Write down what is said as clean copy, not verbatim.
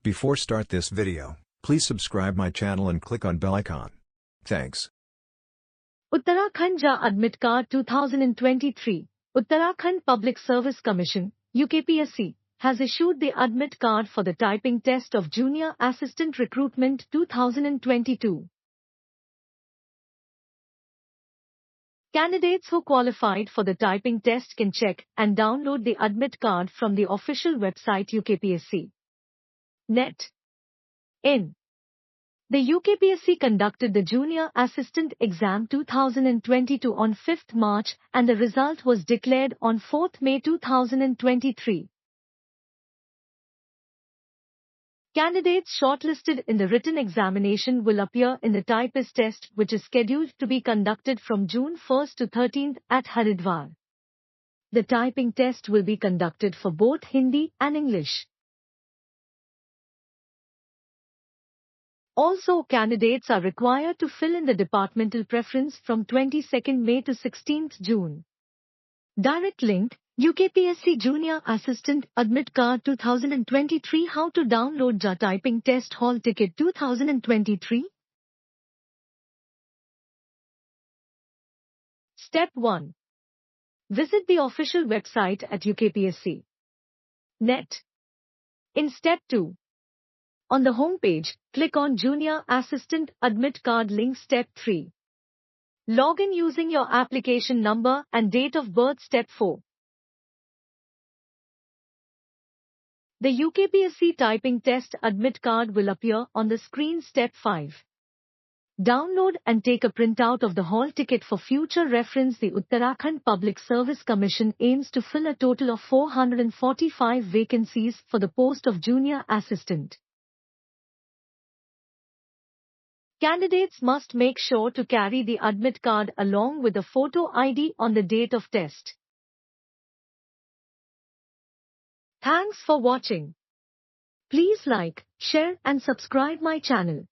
Before start this video, please subscribe my channel and click on bell icon. Thanks. Uttarakhand Ja Admit Card 2023. Uttarakhand Public Service Commission, UKPSC, has issued the admit card for the typing test of Junior Assistant Recruitment 2022. Candidates who qualified for the typing test can check and download the admit card from the official website UKPSC. Net. In. The UKPSC conducted the Junior Assistant Exam 2022 on 5th March and the result was declared on 4th May 2023. Candidates shortlisted in the written examination will appear in the typist test, which is scheduled to be conducted from June 1st to 13th at Haridwar. The typing test will be conducted for both Hindi and English. Also, candidates are required to fill in the departmental preference from 22nd May to 16th June. Direct link, UKPSC Junior Assistant Admit Card 2023. How to download JA Typing Test Hall Ticket 2023? Step 1. Visit the official website at UKPSC. Net. In Step 2. On the home page, click on Junior Assistant Admit Card link. Step 3. Log in using your application number and date of birth. Step 4. The UKPSC Typing Test Admit Card will appear on the screen. Step 5. Download and take a printout of the hall ticket for future reference. The Uttarakhand Public Service Commission aims to fill a total of 445 vacancies for the post of Junior Assistant. Candidates must make sure to carry the admit card along with a photo ID on the date of test. Thanks for watching. Please like, share and subscribe my channel.